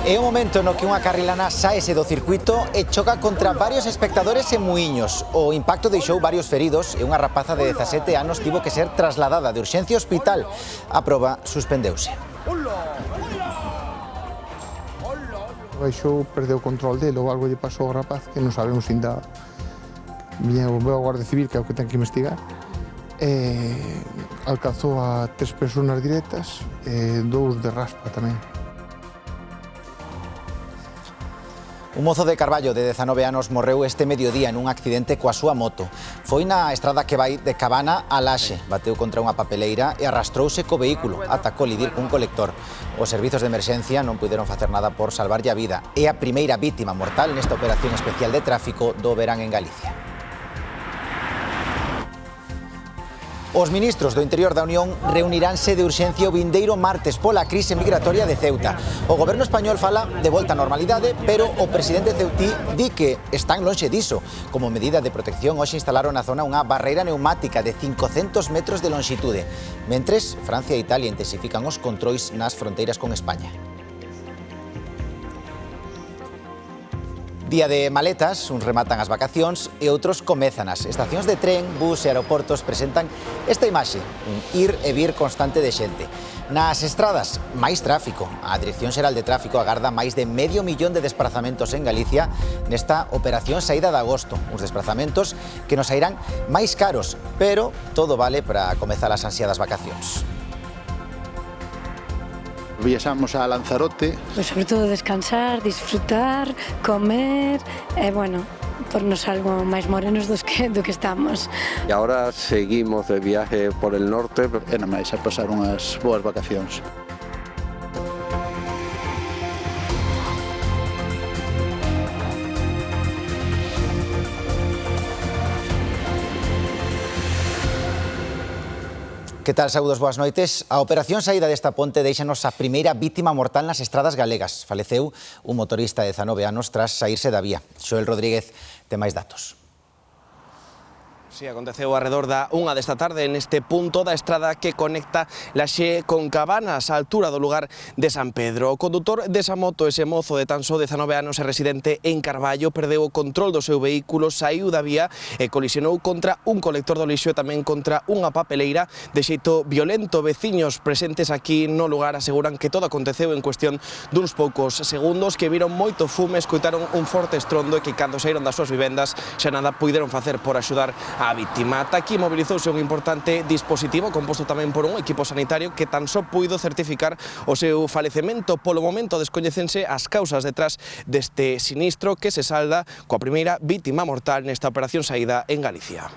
É o momento no que unha carrilana saese do circuito e choca contra varios espectadores en Muíños. O impacto deixou varios feridos e unha rapaza de 17 anos tivo que ser trasladada de urxencia ao hospital. A proba suspendeuse. Baixou, perdeu o control dele ou algo lle pasou ao rapaz que non sabemos ainda. Viña o Guardia Civil, que é o que ten que investigar, alcanzou a 3 persoas directas e 2 de raspa tamén. Un mozo de Carballo de 19 anos morreu este mediodía en un accidente coa súa moto. Foi na estrada que vai de Cabana a Laxe, bateu contra unha papeleira e arrastrouse co vehículo ata colidir cun colector. Os servizos de emerxencia non puderon facer nada por salvarlle a vida. É a primeira vítima mortal nesta operación especial de tráfico do verán en Galicia. Os ministros do Interior da Unión reuniránse de urxencia o vindeiro martes pola crise migratoria de Ceuta. O goberno español fala de volta á normalidade, pero o presidente ceutí di que están lonxe diso. Como medida de protección, hoxe instalaron na zona unha barreira neumática de 500 metros de longitude. Mentres, Francia e Italia intensifican os controis nas fronteiras con España. Día de maletas, uns rematan as vacacións e outros comezanas. Estacións de tren, bus e aeroportos presentan esta imaxe, un ir e vir constante de xente. Nas estradas, máis tráfico. A Dirección Xeral de Tráfico agarda máis de 500.000 de desplazamentos en Galicia nesta operación saída de agosto. Uns desplazamentos que nos sairán máis caros, pero todo vale para comezar as ansiadas vacacións. Viaxamos a Lanzarote. Pues sobre todo descansar, disfrutar, comer e, bueno, tornos algo máis morenos do que estamos. E agora seguimos de viaje por el norte. E non máis a pasar unhas boas vacacións. Que tal, saúdos, boas noites. A operación saída desta ponte deixanos a primeira vítima mortal nas estradas galegas. Faleceu un motorista de 19 anos tras saírse da vía. Xoel Rodríguez ten máis datos. Si, aconteceu arredor da 1 desta tarde neste punto da estrada que conecta Laxe con Cabanas, á altura do lugar de San Pedro. O condutor desa moto, ese mozo de tan só 19 anos e residente en Carballo, perdeu o control do seu vehículo, saiu da vía e colisionou contra un colector do lixo e tamén contra unha papeleira de xeito violento. Veciños presentes aquí no lugar aseguran que todo aconteceu en cuestión duns poucos segundos, que viron moito fume, escoitaron un forte estrondo e que cando saíron das súas vivendas xa nada puideron facer por axudar a vítima. Ata aquí mobilizouse un importante dispositivo composto tamén por un equipo sanitario que tan só puido certificar o seu falecemento. Polo momento descoñécense as causas detrás deste sinistro que se salda coa primeira vítima mortal nesta operación saída en Galicia.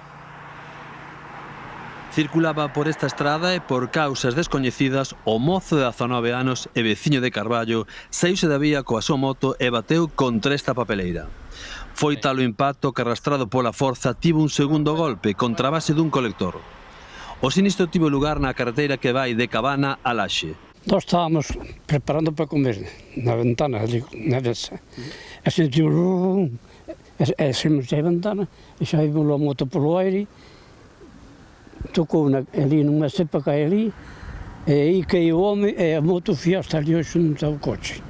Circulaba por esta estrada e por causas descoñecidas o mozo de 19 anos e veciño de Carballo saíuse da vía coa súa moto e bateu contra esta papeleira. Foi tal o impacto que, arrastrado pola forza, tivo un segundo golpe contra a base dun colector. O sinistro tivo lugar na carreteira que vai de Cabana a Laxe. Nós estábamos preparando para comer na ventana, na desa. E sentimos... E saímos da ventana e xa vimos a moto polo aire, tocou ali nunha cepa que hai ali, e aí caiu o home e a moto fiaste ali xunto ao coche.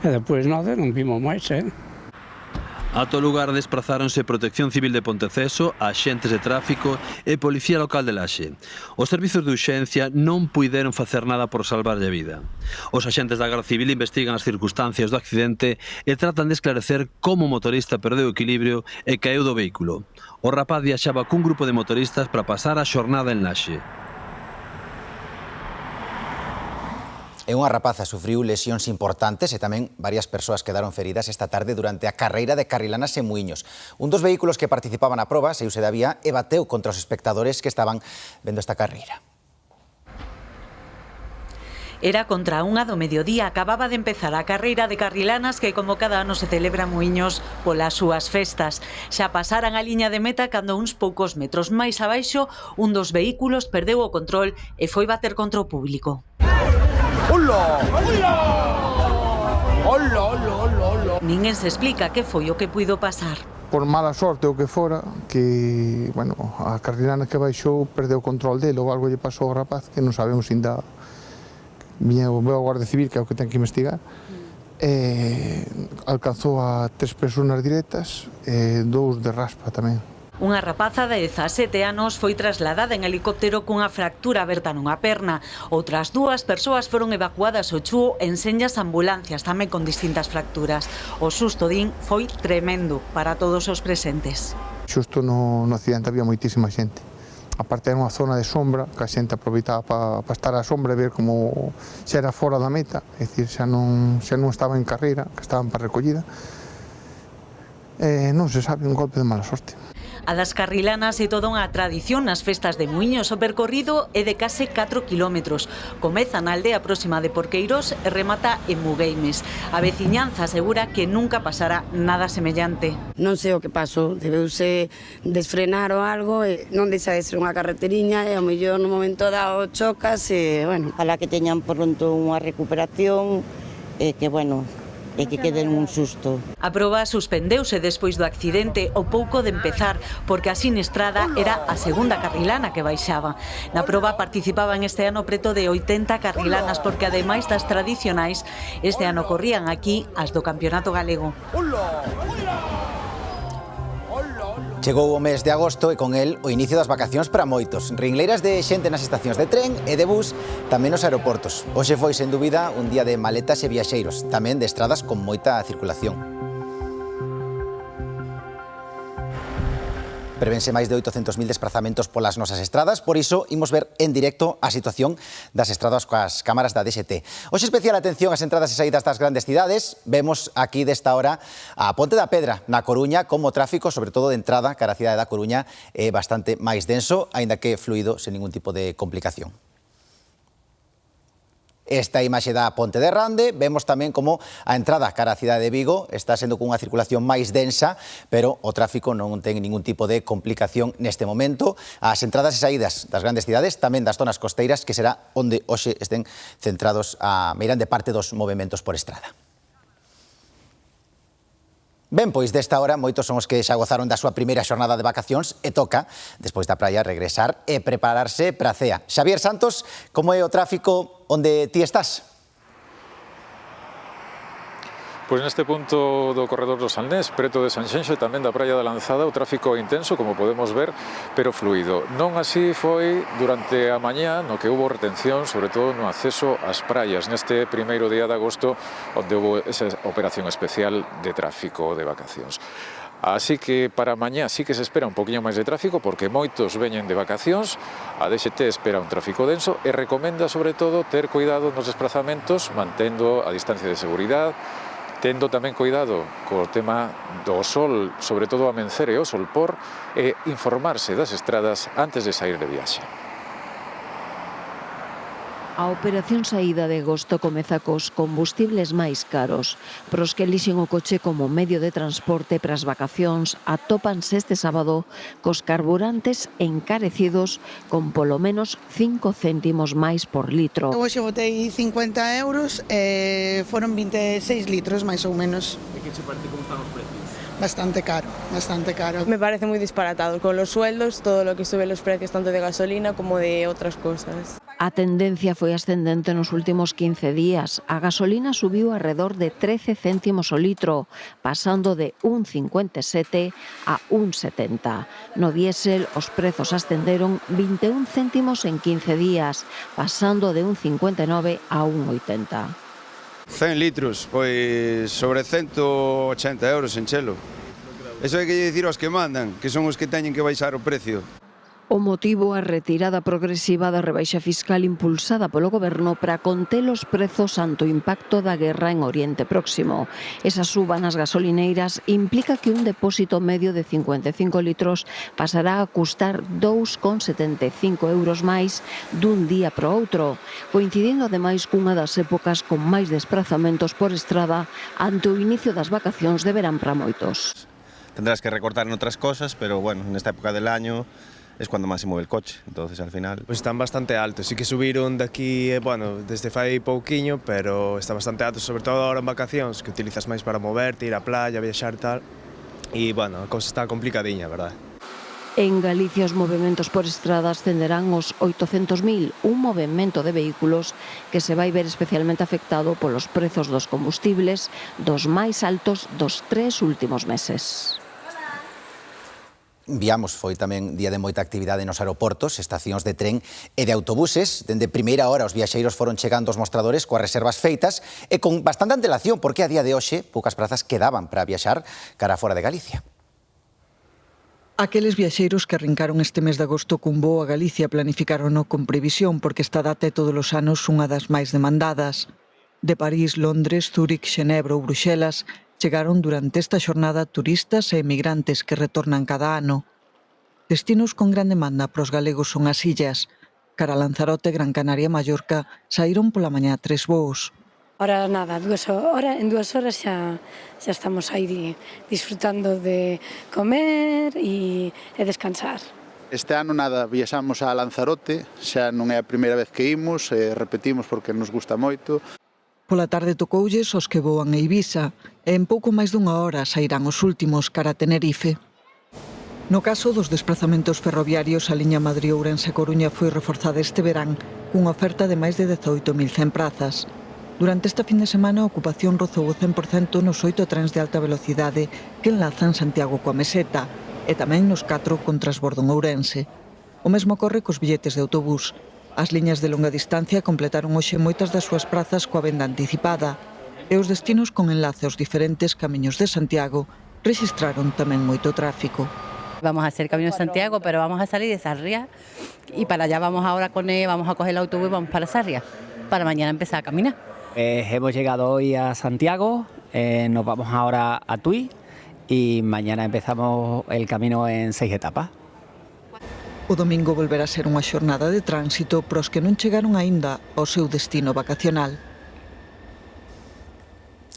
E depois nada, non vimos máis, Ata o lugar desprazáronse Protección Civil de Ponteceso, axentes de tráfico e Policía Local de Laxe. Os servizos de urxencia non puideron facer nada por salvarlle a vida. Os axentes da Garda Civil investigan as circunstancias do accidente e tratan de esclarecer como o motorista perdeu o equilibrio e caeu do vehículo. O rapaz viaxaba cun grupo de motoristas para pasar a xornada en Laxe. E unha rapaza sufriu lesións importantes e tamén varias persoas quedaron feridas esta tarde durante a carreira de carrilanas en Muíños. Un dos vehículos que participaban na proba saíuse da vía e bateu contra os espectadores que estaban vendo esta carreira. Era contra a 1 do mediodía, acababa de empezar a carreira de carrilanas que como cada ano se celebra en Muíños polas súas festas. Xa pasaran a liña de meta cando uns poucos metros máis abaixo un dos vehículos perdeu o control e foi bater contra o público. ¡Hola! ¡Hola! ¡Hola, hola, hola, hola! Ninguén se explica que foi o que puido pasar. Por mala sorte ou que fora, que, bueno, a carrilana que baixou perdeu o control dele ou algo lle pasou ao rapaz que non sabemos ainda veo a Guardia Civil, que é o que ten que investigar, alcanzou a 3 persoas directas e 2 de raspa tamén. Unha rapaza de 17 anos foi trasladada en helicóptero cunha fractura aberta nunha perna. Outras 2 persoas foron evacuadas ao Chúo en senllas ambulancias, tamén con distintas fracturas. O susto, din, foi tremendo para todos os presentes. Xusto no accidente había moitísima xente. A parte era unha zona de sombra, que a xente aproveitaba para estar á sombra e ver como xa era fora da meta, é dicir, xa non estaba en carreira, que estaban para recollida. Non se sabe, un golpe de mala sorte. A das Carrilanas é toda unha tradición nas festas de Muiños. O percorrido é de case 4 kilómetros. Comeza na aldea próxima de Porqueiros e remata en Mugueimes. A veciñanza asegura que nunca pasará nada semellante. Non sei o que pasou, debeuse desfrenar ou algo, e non deixa de ser unha carreteriña e ao mellor no momento dado chocas e, bueno, ojalá que teñan pronto unha recuperación e que, bueno, e que queden un susto. A proba suspendeuse despois do accidente ao pouco de empezar, porque a sinistrada era a segunda carrilana que baixaba. Na proba participaban este ano preto de 80 carrilanas, porque ademais das tradicionais, este ano corrían aquí as do Campeonato Galego. Chegou o mes de agosto e con el o inicio das vacacións para moitos. Ringleiras de xente nas estacións de tren e de bus, tamén nos aeroportos. Hoxe foi, sen dúbida, un día de maletas e viaxeiros, tamén de estradas con moita circulación. Prevense máis de 800.000 desplazamentos polas nosas estradas, por iso imos ver en directo a situación das estradas coas cámaras da DST. Hoxe especial atención ás entradas e saídas das grandes cidades. Vemos aquí desta hora a Ponte da Pedra, na Coruña, como o tráfico, sobre todo de entrada, cara á cidade da Coruña, é bastante máis denso, aínda que fluido sen ningún tipo de complicación. Esta imaxe da Ponte de Rande, vemos tamén como a entrada cara á cidade de Vigo está sendo cunha circulación máis densa, pero o tráfico non ten ningún tipo de complicación neste momento. As entradas e saídas das grandes cidades, tamén das zonas costeiras, que será onde hoxe estén centrados a meirande parte dos movementos por estrada. Ben, pois desta hora moitos son os que xa gozaron da súa primeira xornada de vacacións e toca, despois da praia, regresar e prepararse para a cea. Xavier Santos, como é o tráfico onde ti estás? Pois neste punto do corredor do Salnés, preto de Sanxenxo e tamén da Praia da Lanzada, o tráfico intenso, como podemos ver, pero fluido. Non así foi durante a mañá, no que hubo retención, sobre todo no acceso ás praias, neste primeiro día de agosto, onde hubo esa operación especial de tráfico de vacacións. Así que para mañá sí que se espera un poquinho máis de tráfico, porque moitos veñen de vacacións, a DST espera un tráfico denso e recomenda, sobre todo, ter cuidado nos desplazamentos, mantendo a distancia de seguridade, tendo tamén cuidado co tema do sol, sobre todo ao amencer e o solpor, e informarse das estradas antes de sair de viaxe. A operación saída de agosto comeza cos combustibles máis caros. Pros que elixen o coche como medio de transporte para as vacacións, atópanse este sábado cos carburantes encarecidos con polo menos 5 céntimos máis por litro. Hoxe botei 50 euros e foron 26 litros máis ou menos. E que che parece como están os precios? Bastante caro, bastante caro. Me parece muy disparatado. Con los sueldos, todo lo que sube los precios tanto de gasolina como de otras cosas. A tendencia foi ascendente nos últimos 15 días. A gasolina subiu alrededor de 13 céntimos o litro, pasando de 1,57 a 1,70. No diésel, os prezos ascenderon 21 céntimos en 15 días, pasando de 1,59 a 1,80. 100 litros, pois sobre 180 euros en chelo. Eso hai que dicir aos que mandan, que son os que teñen que baixar o precio. O motivo a retirada progresiva da rebaixa fiscal impulsada polo goberno para conter os prezos ante o impacto da guerra en Oriente Próximo. Esa suba nas gasolineiras implica que un depósito medio de 55 litros pasará a custar 2,75 euros máis dun día para outro, coincidindo ademais cunha das épocas con máis desprazamentos por estrada ante o inicio das vacacións de verán para moitos. Tendrás que recortar en otras cosas, pero bueno, en esta época del año es cuando más se mueve el coche, entonces al final... Pues están bastante altos, sí que subiron de aquí, bueno, desde fai pouquiño, pero está bastante alto, sobre todo ahora en vacacións, que utilizas máis para moverte, ir á playa, viaxar e tal, e bueno, a cousa está complicadiña, verdad? En Galicia os movementos por estradas tenderán os 800.000, un movemento de vehículos que se vai ver especialmente afectado polos prezos dos combustibles, dos máis altos dos 3 últimos meses. Viamos, foi tamén día de moita actividade nos aeroportos, estacións de tren e de autobuses. Dende primeira hora os viaxeiros foron chegando aos mostradores coas reservas feitas e con bastante antelación, porque a día de hoxe poucas prazas quedaban para viaxar cara fora de Galicia. Aqueles viaxeiros que arrincaron este mes de agosto cun voo a Galicia planificárono con previsión porque esta data é todos os anos unha das máis demandadas. De París, Londres, Zúrich, Xenebra ou Bruxelas chegaron durante esta xornada turistas e emigrantes que retornan cada ano. Destinos con gran demanda para os galegos son as illas. Cara a Lanzarote, Gran Canaria e Mallorca saíron pola mañá 3 voos. Ahora nada, en 2 horas xa estamos aí disfrutando de comer e descansar. Este ano nada, viaxamos a Lanzarote, xa non é a primeira vez que imos, repetimos porque nos gusta moito. Pola tarde tocoulles os que voan a Ibiza e en pouco máis dunha hora sairán os últimos cara a Tenerife. No caso dos desplazamentos ferroviarios, a liña Madrid-Ourense-Coruña foi reforzada este verán cunha oferta de máis de 18.100 prazas. Durante esta fin de semana, a ocupación rozou o 100% nos 8 trens de alta velocidade que enlazan Santiago coa Meseta e tamén nos 4 con transbordo en Ourense. O mesmo ocorre cos billetes de autobús. As liñas de longa distancia completaron hoxe moitas das súas prazas coa venda anticipada e os destinos con enlace aos diferentes camiños de Santiago rexistraron tamén moito tráfico. Vamos a hacer Camino de Santiago, pero vamos a salir de Sarria y para allá vamos ahora vamos a coger el autobús y vamos para Sarria, para mañana empezar a caminar. Hemos llegado hoy a Santiago, nos vamos ahora a Tui y mañana empezamos el camino en 6 etapas. O domingo volverá a ser unha xornada de tránsito para os que non chegaron aínda ao seu destino vacacional.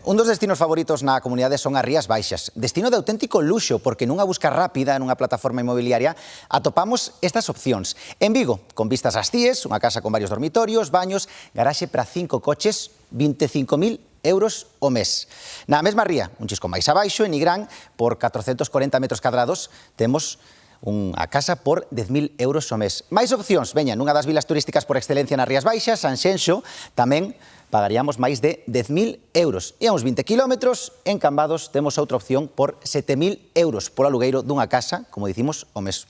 Un dos destinos favoritos na comunidade son as Rías Baixas. Destino de auténtico luxo, porque nunha busca rápida nunha plataforma inmobiliaria atopamos estas opcións. En Vigo, con vistas ás Cíes, unha casa con varios dormitorios, baños, garaxe para 5 coches, 25.000 euros o mes. Na mesma ría, un chisco máis abaixo, en Nigrán, por 440 metros cadrados, temos unha casa por 10.000 euros o mes. Máis opcións, veña, nunha das vilas turísticas por excelencia nas Rías Baixas, Sanxenxo, tamén pagaríamos máis de 10.000 euros. E a uns 20 kilómetros, en Cambados, temos outra opción por 7.000 euros polo alugueiro dunha casa, como dicimos,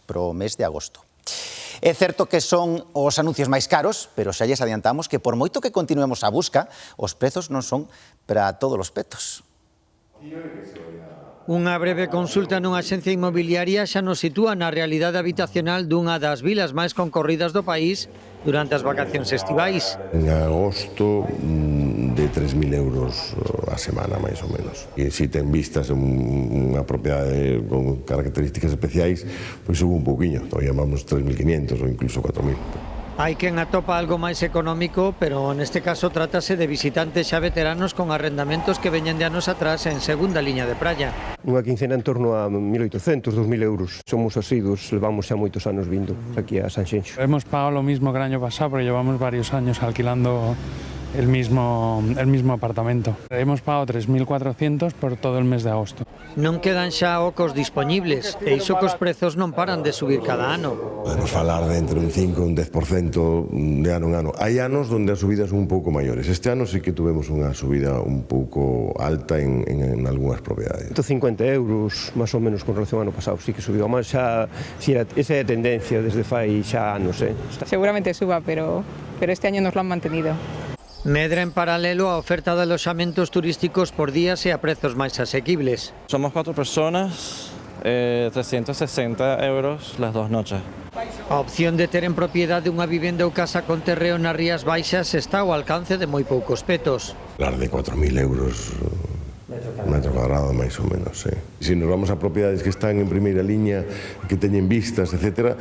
pro mes de agosto. É certo que son os anuncios máis caros, pero xa lles adiantamos que por moito que continuemos a busca, os prezos non son para todos os petos. Unha breve consulta nunha axencia inmobiliaria xa nos sitúa na realidade habitacional dunha das vilas máis concorridas do país durante as vacacións estivais. En agosto de 3.000 euros a semana, máis ou menos. E se ten vistas unha propiedade con características especiais, pois sube un pouquiño. Todavía vamos 3.500 ou incluso 4.000. Hai quen atopa algo máis económico, pero neste caso trátase de visitantes xa veteranos con arrendamentos que veñen de anos atrás en segunda liña de praia. Unha quincena en torno a 1.800, 2.000 euros. Somos asiduos, levamos xa moitos anos vindo aquí a Sanxenxo. Hemos pagado lo mismo que el año pasado, porque llevamos varios años alquilando el mismo apartamento. Hemos pagado 3.400 por todo el mes de agosto. Non quedan xa ocos dispoñibles e iso que os prezos non paran de subir cada ano. Podemos falar de entre un 5 e un 10% de ano en ano. Hai anos onde as subidas son un pouco maiores. Este ano sí que tuvemos unha subida un pouco alta en algunhas propiedades. 150 euros, máis ou menos, con relación ao ano pasado. Sí que subiu. Mas xa, esa é a tendencia desde fai xa anos. Seguramente suba, pero este año nos lo han mantenido. Medra en paralelo a oferta de alojamentos turísticos por días e a prezos máis asequibles. Somos 4 personas, 360 euros las 2 noches. A opción de ter en propiedade unha vivenda ou casa con terreo nas Rías Baixas está ao alcance de moi poucos petos. Hablar de 4.000 euros metro cuadrado, máis ou menos, sí. Se nos vamos a propiedades que están en primeira liña, que teñen vistas, etc.,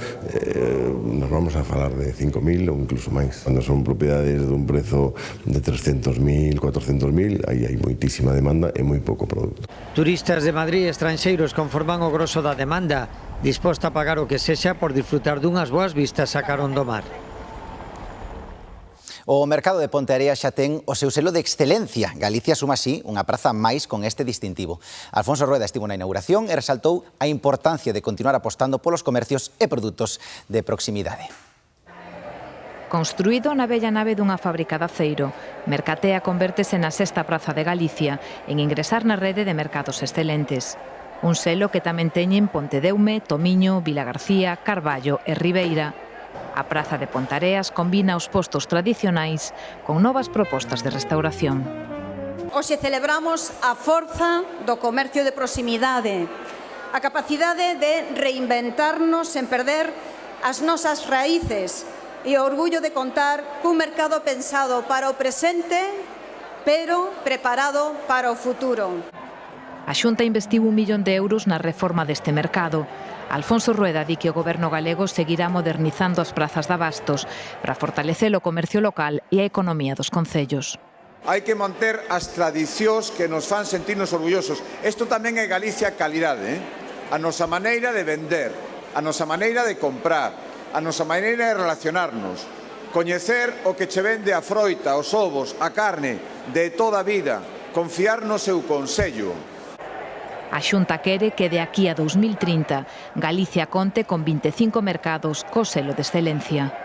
nos vamos a falar de 5.000 ou incluso máis. Cando son propiedades dun prezo de 300.000, 400.000, aí hai moitísima demanda e moi pouco produto. Turistas de Madrid e estranxeiros conforman o grosso da demanda, disposta a pagar o que sexa por disfrutar dunhas boas vistas a carón do mar. O mercado de Ponteareas xa ten o seu selo de excelencia. Galicia suma así unha praza máis con este distintivo. Alfonso Rueda estivo na inauguración e resaltou a importancia de continuar apostando polos comercios e produtos de proximidade. Construído na bella nave dunha fábrica de aceiro, Mercatea convértese na sexta praza de Galicia en ingresar na rede de mercados excelentes. Un selo que tamén teñen Pontedeume, Tomiño, Vilagarcía, Carballo e Ribeira. A praza de Ponteareas combina os postos tradicionais con novas propostas de restauración. Hoxe celebramos a forza do comercio de proximidade, a capacidade de reinventarnos sen perder as nosas raíces e o orgullo de contar cun mercado pensado para o presente, pero preparado para o futuro. A Xunta investiu 1 millón de euros na reforma deste mercado. Alfonso Rueda di que o goberno galego seguirá modernizando as prazas de abastos para fortalecer o comercio local e a economía dos concellos. Hai que manter as tradicións que nos fan sentirnos orgullosos. Isto tamén é Galicia calidade, a nosa maneira de vender, a nosa maneira de comprar, a nosa maneira de relacionarnos, coñecer o que che vende a froita, os ovos, a carne de toda a vida, confiar no seu consello. A Xunta quere que de aquí a 2030 Galicia conte con 25 mercados co selo de excelencia.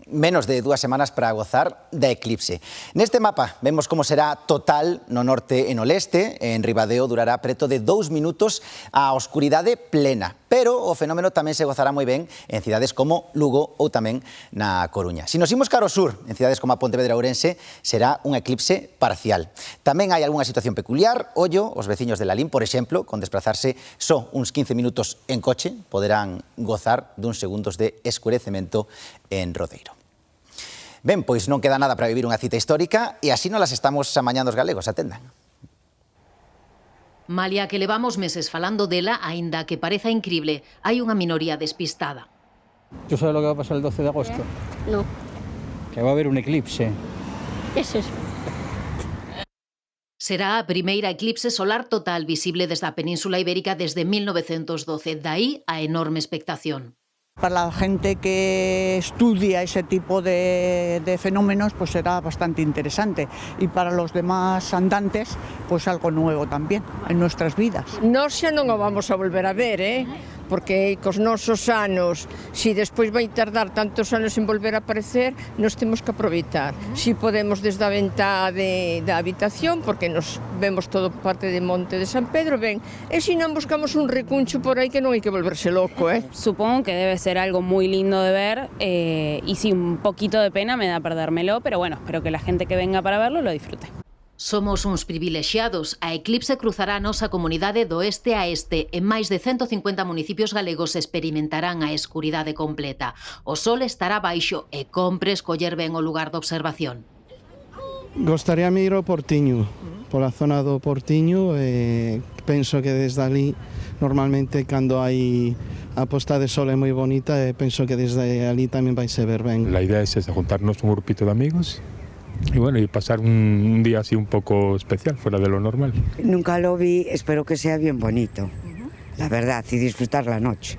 Menos de 2 semanas para gozar da eclipse. Neste mapa vemos como será total no norte e no leste. En Ribadeo durará preto de 2 minutos a oscuridade plena. Pero o fenómeno tamén se gozará moi ben en cidades como Lugo ou tamén na Coruña. Se nos imos cara ao sur, en cidades como a Pontevedra e Ourense, será un eclipse parcial. Tamén hai algunha situación peculiar. Ollo, os veciños de Lalín, por exemplo, con desplazarse só uns 15 minutos en coche, poderán gozar duns segundos de escurecemento en Rodeiro. Ben, pois non queda nada para vivir unha cita histórica e así non las estamos amañando os galegos, atendan. Malia que levamos meses falando dela, aínda que pareza incrible, hai unha minoría despistada. ¿Tú sabes lo que va a pasar el 12 de agosto? No. Que va a haber un eclipse. ¿Qué es eso? Será a primeira eclipse solar total visible desde a Península Ibérica desde 1912, dai a enorme expectación. Para la gente que estudia ese tipo de fenómenos, pues será bastante interesante. Y para los demás andantes, pues algo nuevo también en nuestras vidas. Nós xa non o vamos a volver a ver, porque cos nosos anos, si despois vai tardar tantos anos en volver a aparecer, nos temos que aproveitar. Si podemos desde a ventá da habitación, porque nos vemos todo parte de Monte de San Pedro, ben, e si non buscamos un recuncho por aí que non hai que volverse loco, Supongo que debe ser algo muy lindo de ver y sí, un poquito de pena me da perdérmelo, pero bueno, espero que la gente que venga para verlo lo disfrute. Somos uns privilexiados. A eclipse cruzará a nosa comunidade do este a este. En máis de 150 municipios galegos experimentarán a escuridade completa. O sol estará baixo e compre escoller ben o lugar de observación. Gostaría ir ao Portiño, pola zona do Portiño, penso que desde ali normalmente cando hai a posta de sol é moi bonita e penso que desde ali tamén vai se ver ben. La idea es esa, juntarnos un grupito de amigos y bueno, y pasar un día así un poco especial, fuera de lo normal. Nunca lo vi, espero que sea bien bonito, la verdad, y disfrutar la noche.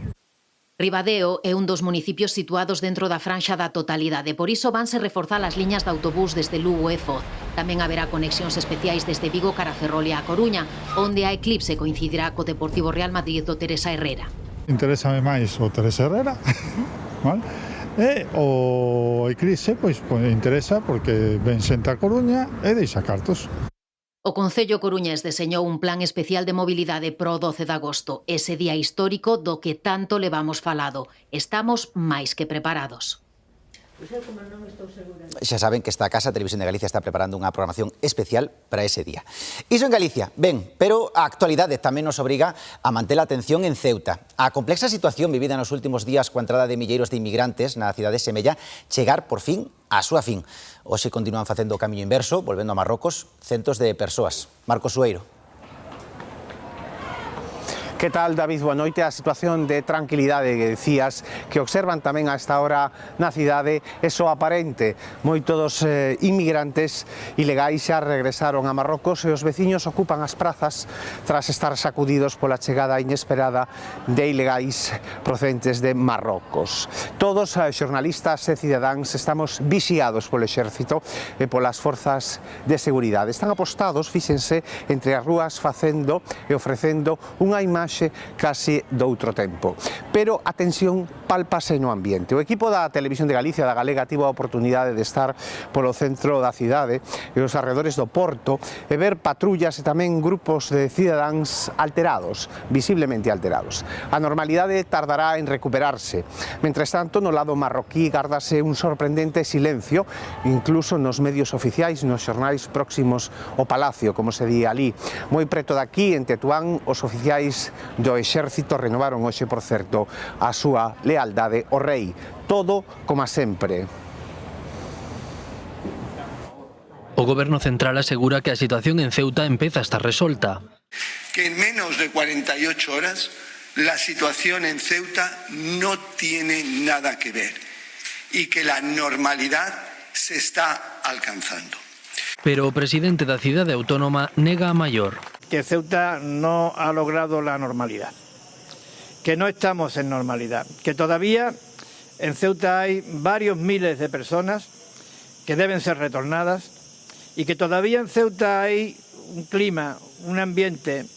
Ribadeo é un dos municipios situados dentro da franxa da totalidade, por iso vanse reforzar as liñas de autobús desde Lugo e Foz. Tamén haberá conexións especiais desde Vigo cara a Ferrol e a Coruña, onde a eclipse coincidirá co Deportivo Real Madrid do Teresa Herrera. Interésame máis o Teresa Herrera, vale? E o eclipse, pois interesa porque ven xente a Coruña e deixa cartos. O Concello Coruñés deseñou un plan especial de mobilidade pro 12 de agosto, ese día histórico do que tanto levamos falado. Estamos máis que preparados. Xa saben que esta casa, Televisión de Galicia, está preparando unha programación especial para ese día. Iso en Galicia, ben, pero a actualidade tamén nos obriga a manter a atención en Ceuta. A complexa situación vivida nos últimos días coa entrada de milleiros de inmigrantes na cidade semella chegar por fin a súa fin. Hoxe continúan facendo o camiño inverso, volvendo a Marrocos, centos de persoas. Marcos Sueiro. Que tal, David? Boa noite. A situación de tranquilidade que decías que observan tamén a esta hora na cidade é só aparente. Moitos dos inmigrantes ilegais xa regresaron a Marrocos e os veciños ocupan as prazas tras estar sacudidos pola chegada inesperada de ilegais procedentes de Marrocos. Todos os xornalistas e cidadáns estamos vixiados polo exército e polas forzas de seguridade. Están apostados, fíxense, entre as rúas facendo e ofrecendo unha imaxe casi de outro tempo. Pero a tensión pálpase no ambiente. O equipo da Televisión de Galicia, da Galega, tivo a oportunidade de estar polo centro da cidade e os arredores do Porto e ver patrullas e tamén grupos de cidadáns alterados, visiblemente alterados. A normalidade tardará en recuperarse. Mentres tanto, no lado marroquí gárdase un sorprendente silencio, incluso nos medios oficiais, nos xornais próximos ao Palacio, como se di ali. Moi preto daqui, en Tetuán, os oficiais do exército renovaron hoxe, por certo, a súa lealdade ao rei. Todo como sempre. O Goberno central asegura que a situación en Ceuta empeza a estar resolta. Que en menos de 48 horas la situación en Ceuta no tiene nada que ver y que la normalidad se está alcanzando. Pero o presidente da cidade autónoma nega a maior. Que Ceuta no ha logrado la normalidad, que no estamos en normalidad, que todavía en Ceuta hay varios miles de personas que deben ser retornadas y que todavía en Ceuta hay un clima, un ambiente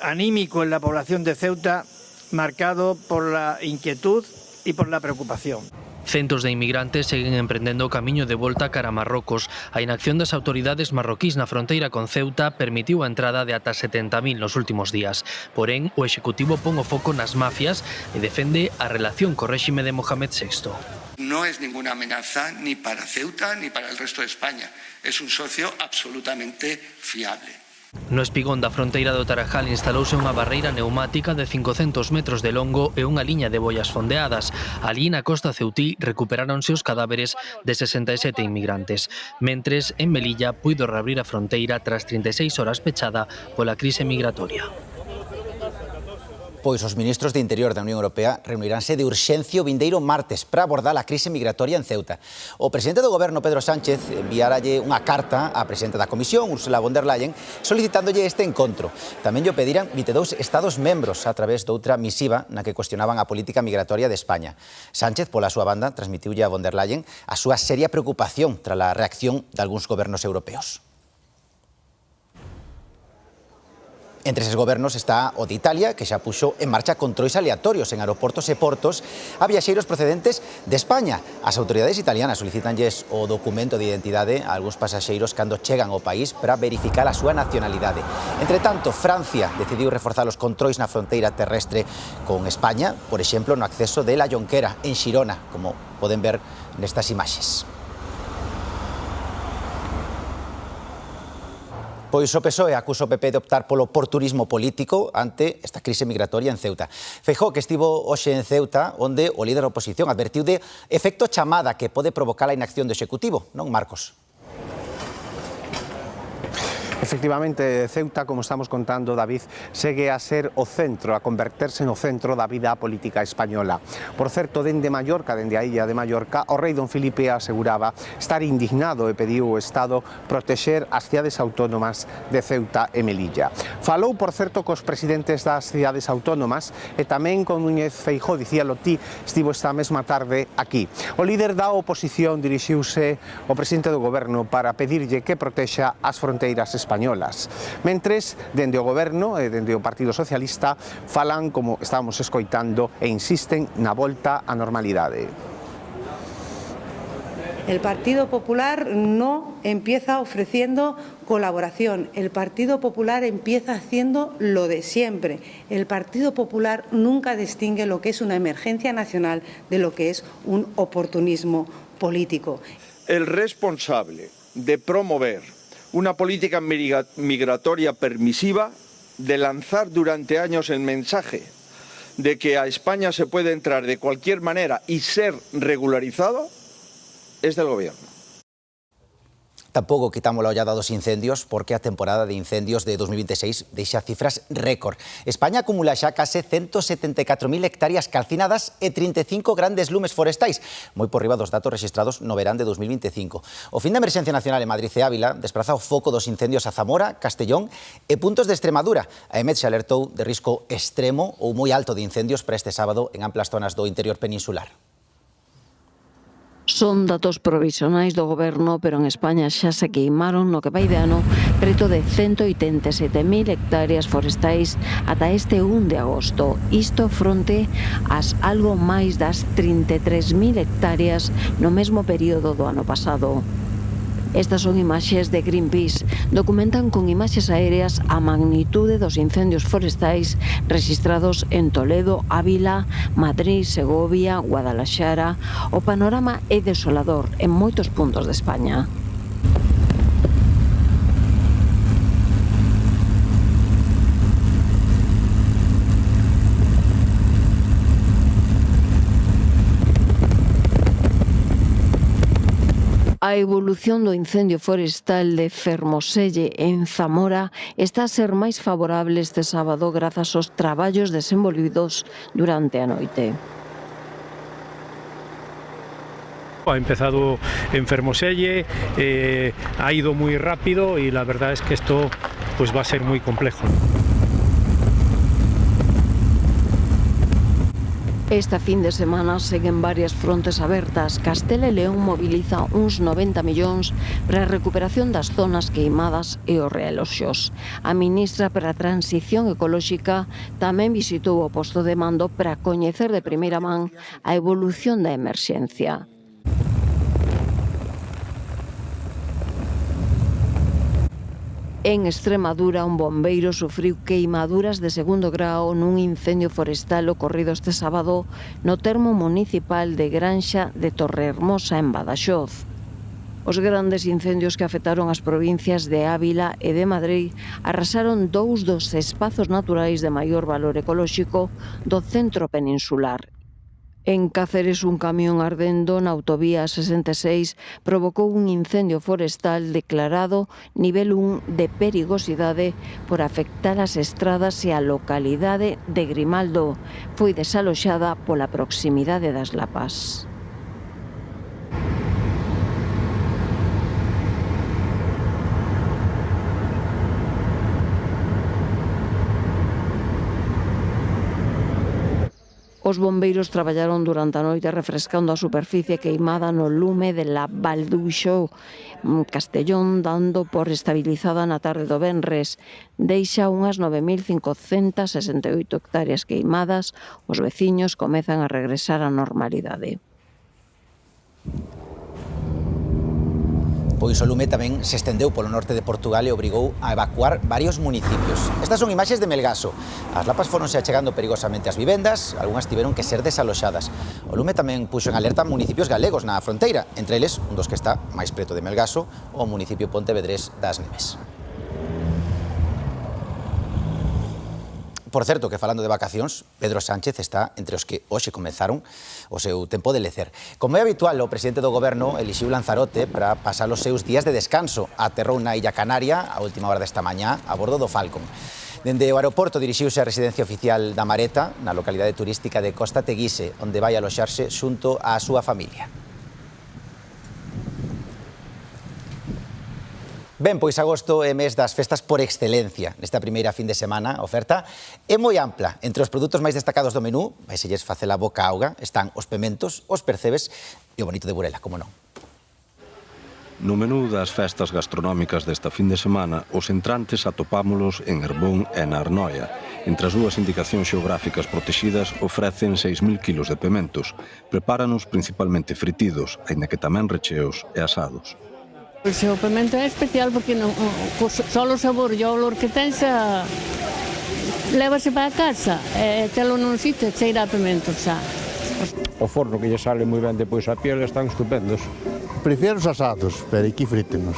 anímico en la población de Ceuta marcado por la inquietud y por la preocupación. Centos de inmigrantes seguen emprendendo o camiño de volta cara a Marrocos. A inacción das autoridades marroquís na fronteira con Ceuta permitiu a entrada de ata 70.000 nos últimos días. Porén, o Executivo pon o foco nas mafias e defende a relación co réxime de Mohamed VI. No es ninguna amenaza ni para Ceuta ni para el resto de España. Es un socio absolutamente fiable. No espigón da fronteira do Tarajal instalouse unha barreira neumática de 500 metros de longo e unha liña de boias fondeadas. Alí na costa ceutí recuperáronse os cadáveres de 67 inmigrantes. Mentres, en Melilla, puido reabrir a fronteira tras 36 horas pechada pola crise migratoria. Pois os ministros de Interior da Unión Europea reuniránse de urxencia o vindeiro martes para abordar a crise migratoria en Ceuta. O presidente do goberno, Pedro Sánchez, enviáralle unha carta á presidenta da Comisión, Ursula von der Leyen, solicitándolle este encontro. Tamén lle pediran 22 estados membros a través doutra misiva na que cuestionaban a política migratoria de España. Sánchez, pola súa banda, transmitiulle a von der Leyen a súa seria preocupación tras a reacción de algúns gobernos europeos. Entre eses gobernos está o de Italia, que xa puxo en marcha controis aleatorios en aeroportos e portos a viaxeiros procedentes de España. As autoridades italianas solicitanlles o documento de identidade a algúns pasaxeiros cando chegan ao país para verificar a súa nacionalidade. Entre tanto, Francia decidiu reforzar os controis na fronteira terrestre con España, por exemplo, no acceso de La Jonquera, en Xirona, como poden ver nestas imaxes. Pois o PSOE acusa o PP de optar polo oportunismo político ante esta crise migratoria en Ceuta. Feijóo, que estivo hoxe en Ceuta, onde o líder da oposición advertiu de efecto chamada que pode provocar a inacción do Executivo, non, Marcos? Efectivamente, Ceuta, como estamos contando, David, segue a ser o centro, a converterse no centro da vida política española. Por certo, dende Mallorca, dende a illa de Mallorca, o rei don Filipe aseguraba estar indignado e pediu ao Estado protexer as cidades autónomas de Ceuta e Melilla. Falou, por certo, cos presidentes das cidades autónomas e tamén con Núñez Feijóo, dicíalo ti, estivo esta mesma tarde aquí. O líder da oposición dirixiuse ao presidente do goberno para pedirlle que protexa as fronteiras españolas. Mentres, dende o goberno e dende o Partido Socialista falan, como estábamos escoitando, e insisten na volta á normalidade. El Partido Popular no empieza ofreciendo colaboración, el Partido Popular empieza haciendo lo de siempre. El Partido Popular nunca distingue lo que es una emergencia nacional de lo que es un oportunismo político. El responsable de promover una política migratoria permisiva, de lanzar durante años el mensaje de que a España se puede entrar de cualquier manera y ser regularizado, es del Gobierno. Tampouco quitamos la ollada dos incendios porque a temporada de incendios de 2026 deixa cifras récord. España acumula xa case 174.000 hectáreas calcinadas e 35 grandes lumes forestais, moi por riba dos datos registrados no verán de 2025. O fin de emerxencia nacional en Madrid e Ávila despraza o foco dos incendios a Zamora, Castellón e puntos de Extremadura. A EMET xa alertou de risco extremo ou moi alto de incendios para este sábado en amplas zonas do interior peninsular. Son datos provisionais do Goberno, pero en España xa se queimaron no que vai de ano preto de 187.000 hectáreas forestais ata este 1 de agosto. Isto fronte ás algo máis das 33.000 hectáreas no mesmo período do ano pasado. Estas son imaxes de Greenpeace. Documentan con imaxes aéreas a magnitude dos incendios forestais registrados en Toledo, Ávila, Madrid, Segovia, Guadalaxara. O panorama é desolador en moitos puntos de España. A evolución do incendio forestal de Fermoselle en Zamora está a ser máis favorable este sábado grazas aos traballos desenvolvidos durante a noite. Ha empezado en Fermoselle, ha ido muy rápido y la verdad es que esto pues va a ser muy complejo. Esta fin de semana seguen varias frontes abertas. Castela e León moviliza uns 90 millóns para a recuperación das zonas queimadas e os realoxos. A ministra para a Transición Ecolóxica tamén visitou o posto de mando para coñecer de primeira man a evolución da emerxencia. En Extremadura, un bombeiro sufriu queimaduras de 2º grao nun incendio forestal ocorrido este sábado no termo municipal de Granxa de Torrehermosa, en Badaxoz. Os grandes incendios que afectaron as provincias de Ávila e de Madrid arrasaron 2 dos espazos naturais de maior valor ecolóxico do centro peninsular. En Cáceres, un camión ardendo na autovía 66 provocou un incendio forestal declarado nivel 1 de perigosidade por afectar as estradas e a localidade de Grimaldo. Foi desaloxada pola proximidade das Lapas. Os bombeiros traballaron durante a noite refrescando a superficie queimada no lume de la Valduixo, Castellón, dando por estabilizada na tarde do venres. Deixa unhas 9.568 hectáreas queimadas. Os veciños comezan a regresar á normalidade. Pois o lume tamén se estendeu polo norte de Portugal e obrigou a evacuar varios municipios. Estas son imaxes de Melgaso. As lapas foronse achegando perigosamente ás vivendas, algunhas tiveron que ser desaloxadas. O lume tamén puxo en alerta municipios galegos na fronteira, entre eles un dos que está máis preto de Melgaso, o municipio pontevedrés das Neves. Por certo, que falando de vacacións, Pedro Sánchez está entre os que hoxe comenzaron o seu tempo de lecer. Como é habitual, o presidente do Goberno elixiu Lanzarote para pasar os seus días de descanso. Aterrou na Illa Canaria a última hora desta mañá a bordo do Falcon. Dende o aeroporto dirixiuse á residencia oficial da Mareta, na localidade turística de Costa Teguise, onde vai aloxarse xunto á súa familia. Ben, pois agosto é mes das festas por excelencia. Nesta primeira fin de semana, a oferta é moi ampla. Entre os produtos máis destacados do menú, vai selles facer a boca auga, están os pementos, os percebes e o bonito de Burela, como non. No menú das festas gastronómicas desta fin de semana, os entrantes atopámolos en Herbón e na Arnoia. Entre as dúas indicacións xeográficas protexidas ofrecen 6.000 kilos de pementos. Prepáranos principalmente fritidos, aínda que tamén recheos e asados. O seu pemento é especial porque só o sabor e o olor que ten lévase para a casa e telo nun sitio cheira a pemento xa. O forno que lle sale moi ben depois a piel están estupendos. Prefiero os asados, pero aquí frítenos.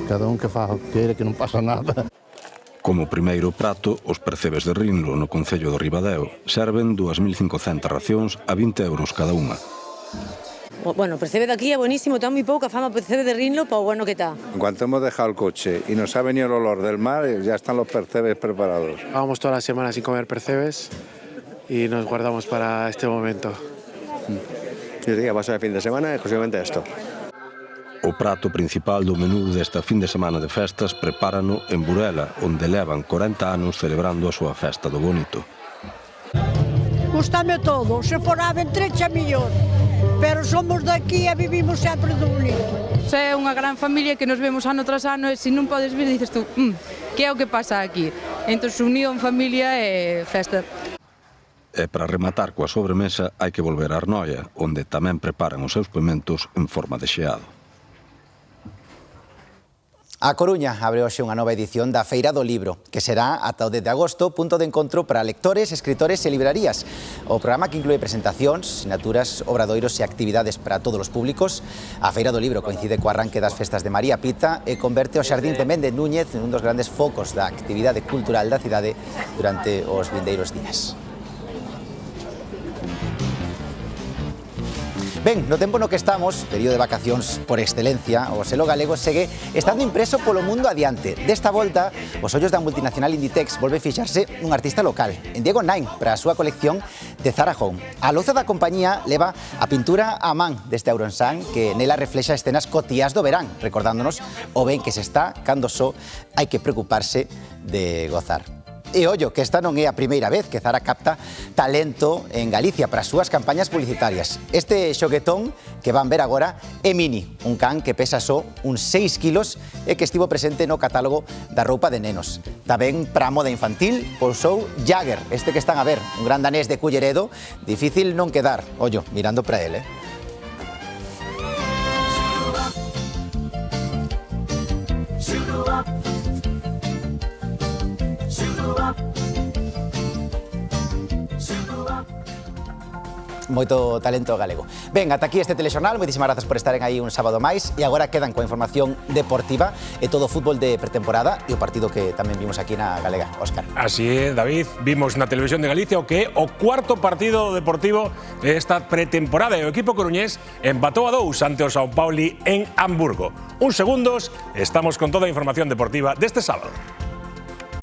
Cada un que fa o que queira, que non pasa nada. Como primeiro prato, os percebes de Rinlo no concello do Ribadeo serven 2.500 racións a 20 euros cada unha. Bueno, o percebe de aquí é buenísimo, ten moi pouca fama, percebe de Rinlo, para o bueno que está. En cuanto hemos dejado el coche y nos ha venido el olor del mar, ya están los percebes preparados. Vamos toda la semana sin comer percebes y nos guardamos para este momento. Y sí, a pasar el fin de semana exclusivamente esto. O prato principal do menú desta fin de semana de festas prepárano en Burela, onde levan 40 anos celebrando a súa festa do bonito. Gústame todo, se fora a Ventrecha mellor, pero somos daqui e vivimos sempre do bonito. É unha gran familia que nos vemos ano tras ano e se non podes vir dices tú, que é o que pasa aquí? Entón, unión, familia e festa. E para rematar coa sobremesa hai que volver a Arnoia, onde tamén preparan os seus pimentos en forma de xeado. A Coruña abre hoxe unha nova edición da Feira do Libro, que será ata o 10 de agosto punto de encontro para lectores, escritores e librarías. O programa que inclúe presentacións, sinaturas, obradoiros e actividades para todos os públicos. A Feira do Libro coincide co arranque das festas de María Pita e converte o Xardín de Méndez Núñez en un dos grandes focos da actividade cultural da cidade durante os vindeiros días. Ben, no tempo no que estamos, período de vacacións por excelencia, o selo galego segue estando impreso polo mundo adiante. Desta volta, os ollos da multinacional Inditex volve fixarse nun artista local, en Diego Nain, para a súa colección de Zara Home. A louza da compañía leva a pintura a man deste Auronsán, que nela reflexa escenas cotiás do verán, recordándonos o ben que se está cando só hai que preocuparse de gozar. E ollo, que esta non é a primeira vez que Zara capta talento en Galicia para as súas campañas publicitarias. Este xoguetón que van ver agora é Mini, un can que pesa só uns 6 kilos e que estivo presente no catálogo da roupa de nenos. Tamén para a moda infantil pousou Jagger, este que están a ver, un gran danés de Culleredo, difícil non quedar, ollo, mirando para ele. Moito talento galego. Ben, ata aquí este telexornal, moitísimas grazas por estaren aí un sábado máis e agora quedan coa información deportiva e todo o fútbol de pretemporada e o partido que tamén vimos aquí na Galega. Óscar. Así é, David, vimos na televisión de Galicia o que é o cuarto partido deportivo desta pretemporada e o equipo coruñés empatou a 2 ante o São Pauli en Hamburgo. Uns segundos, estamos con toda a información deportiva deste sábado.